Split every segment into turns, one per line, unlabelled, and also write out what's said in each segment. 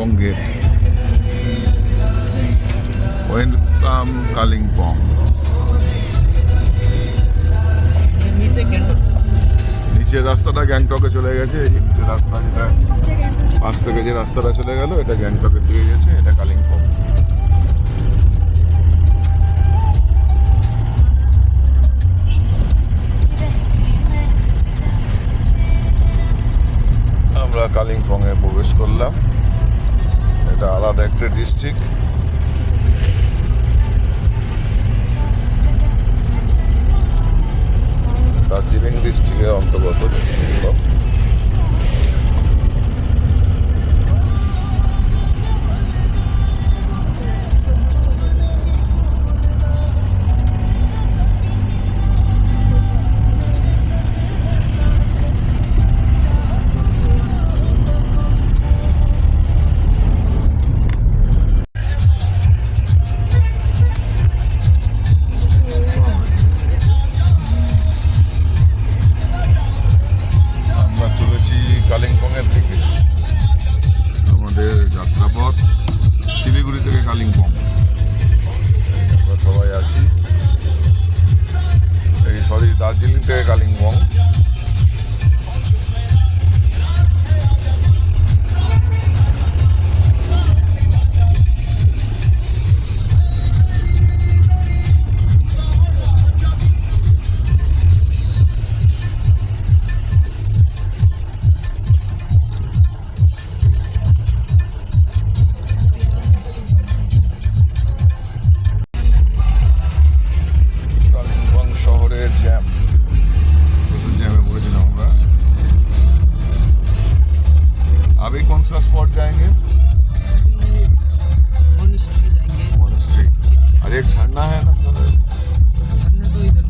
Kalimpong gate. Welcome Kalimpong. নিচের রাস্তাটা গ্যাংটকে চলে গেছে। এই নিচের রাস্তা যেটা পাশ থেকে যে রাস্তাটা চলে গেল এটা গ্যাংটকের দিকে গেছে, এটা কালিম্পং। আমরা কালিম্পংয়ে প্রবেশ করলাম। এটা আলাদা একটা ডিস্ট্রিক্ট। দার্জিলিং ডিস্ট্রিক্টের অন্তর্গত। কালিম্পংয়ের দিকে আমাদের যাত্রাপথ শিলিগুড়ি থেকে কালিম্পং। আমরা সবাই আছি দার্জিলিং থেকে কালিম্পং। শহরের জ্যাম, জ্যামে पड़ेছিলাম আমরা। अभी कौन सा स्पॉट जाएंगे?
मोनेस्ट्री जाएंगे।
मोनेस्ट्री। और एक झरना है ना?
झरना तो इधर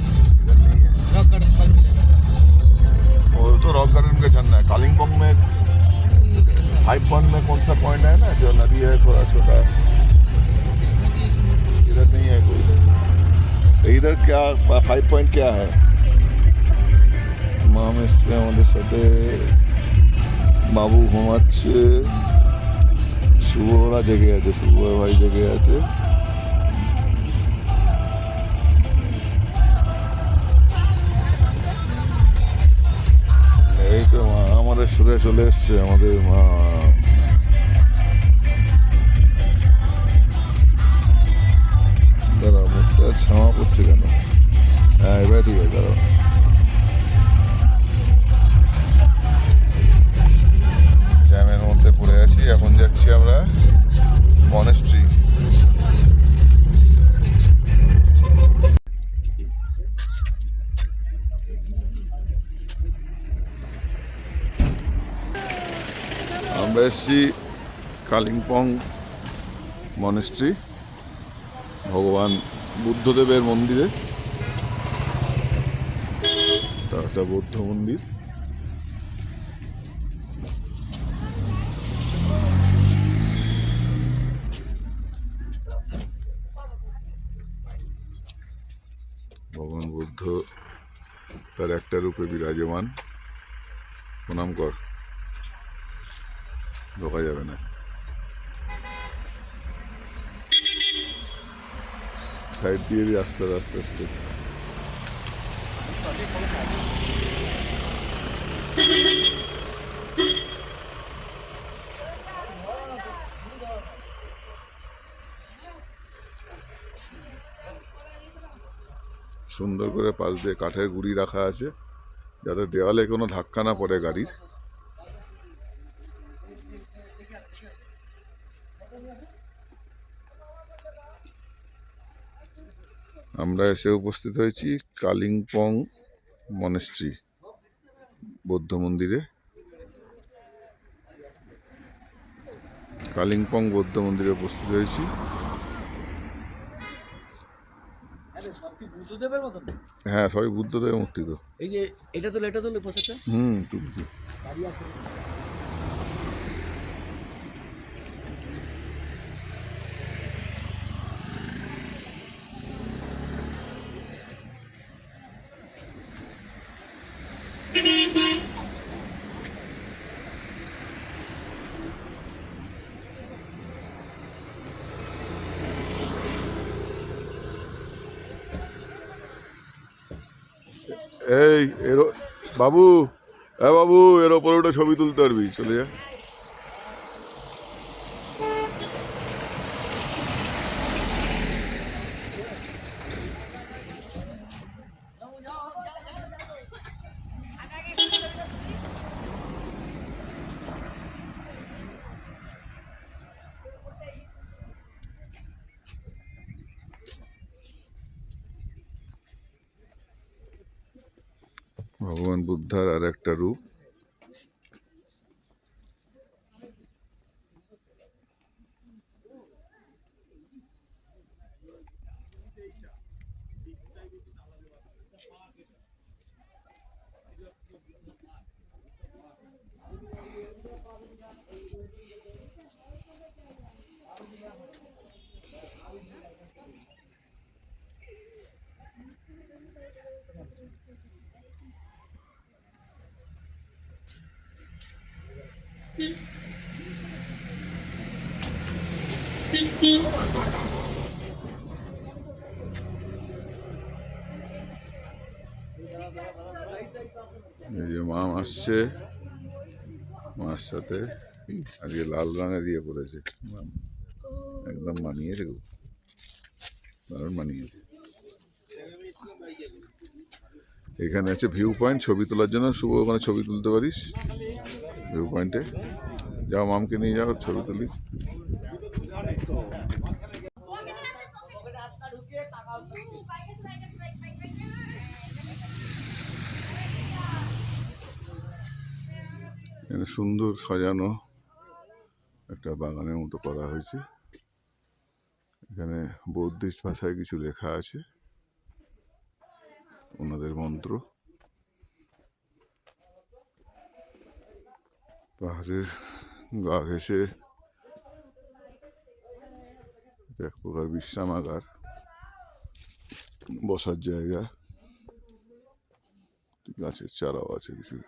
नहीं है।
रॉक गार्डन कल मिलेगा।
वो तो रॉक गार्डन का झरना है। कालिम्पोंग में 5 पॉइंट में कौन सा पॉइंट है ना जो नदी है थोड़ा छोटा, इधर नहीं है कोई। इधर क्या 5 पॉइंट क्या है? মাম এসছে আমাদের সাথে, বাবু ঘুমাচ্ছে, শুভরা জেগে আছে, শুভ ভাই জেগে আছে। এই তো মা আমাদের সাথে চলে এসছে, আমাদের মা। দাঁড়া, মুখটা ছামা পড়ছে কেন? হ্যাঁ এবার ঠিক আছে, দাঁড়াও। জ্যামের মধ্যে পড়ে আছি। এখন যাচ্ছি আমরা মনেস্ট্রি। আমরা এসছি কালিম্পং মনেস্ট্রি, ভগবান বুদ্ধদেবের মন্দিরে। একটা বৌদ্ধ মন্দির। ভগবান বুদ্ধ তার একটা রূপে বিরাজমান। প্রণাম কর, ঢোকা যাবে না। সাইড দিয়ে আস্তে আস্তে আস্তে সুন্দর করে পাশ দিয়ে কাঠের গুঁড়ি রাখা আছে যাতে দেওয়ালে কোনো ধাক্কা না পড়ে গাড়ির। আমরা এসে উপস্থিত হয়েছি কালিম্পং মনেস্ট্রি বৌদ্ধ মন্দিরে। কালিম্পং বৌদ্ধ মন্দিরে উপস্থিত হয়েছি। হ্যাঁ, সবই বুদ্ধদেবের মূর্তি। তো
এই যে এটা তো পোশাকটা
তুলছি। এই এর বাবু, হ্যাঁ বাবু, এর ওপরে ওটা ছবি তুলতে পারবি, চলে যা। ভগবান বুদ্ধার আর একটা রূপ। এই যে মাম আসছে, মার সাথে আজকে লাল রঙের দিয়ে পড়েছে, মাম একদম মানিয়েছে, খুব দারুণ মানিয়েছে। এখানে আছে ভিউ পয়েন্ট, ছবি তোলার জন্য। শুভ ওখানে ছবি তুলতে পারিস ভিউ পয়েন্টে। যাও, মামকে নিয়ে যাও, ছবি তুলিস। এখানে সুন্দর সাজানো একটা বাগানের মতো করা হয়েছে। এখানে বৌদ্ধিস্ট ভাষায় কিছু লেখা আছে, ওনাদের মন্ত্র। পাহাড়ের গা ঘেঁষে এক প্রকার বিশ্রামাগার, বসার জায়গা, গাছের চারাও আছে কিছু।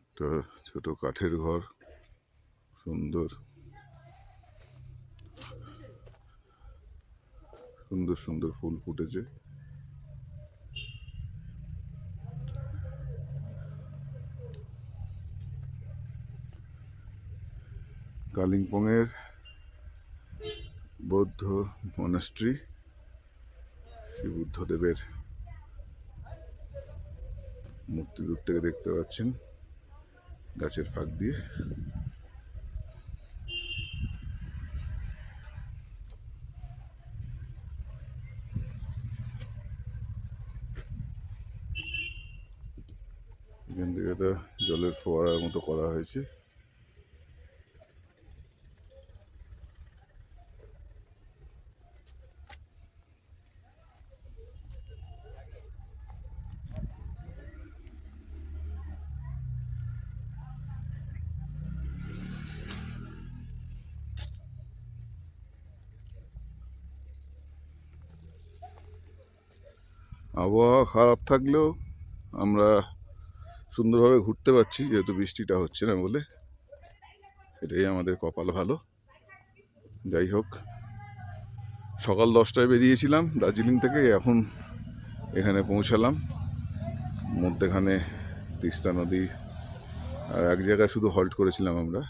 একটা ছোট কাঠের ঘর, সুন্দর সুন্দর সুন্দর ফুল ফুটেছে। কালিম্পংয়ের বৌদ্ধ মনাস্ট্রি, শ্রী বুদ্ধদেবের মূর্তি দূর থেকে দেখতে পাচ্ছেন গাছের ফাঁক দিয়ে। এখান থেকে একটা জলের ফোয়ারার মতো করা হয়েছে। আবহাওয়া খারাপ থাকলেও আমরা সুন্দরভাবে ঘুরতে পারছি, যেহেতু বৃষ্টিটা হচ্ছে না বলে। এটাই আমাদের কপাল ভালো। যাই হোক, সকাল 10টায় বেরিয়েছিলাম দার্জিলিং থেকে, এখন এখানে পৌঁছালাম। মধ্যেখানে তিস্তা নদী আর এক জায়গায় শুধু হল্ট করেছিলাম আমরা।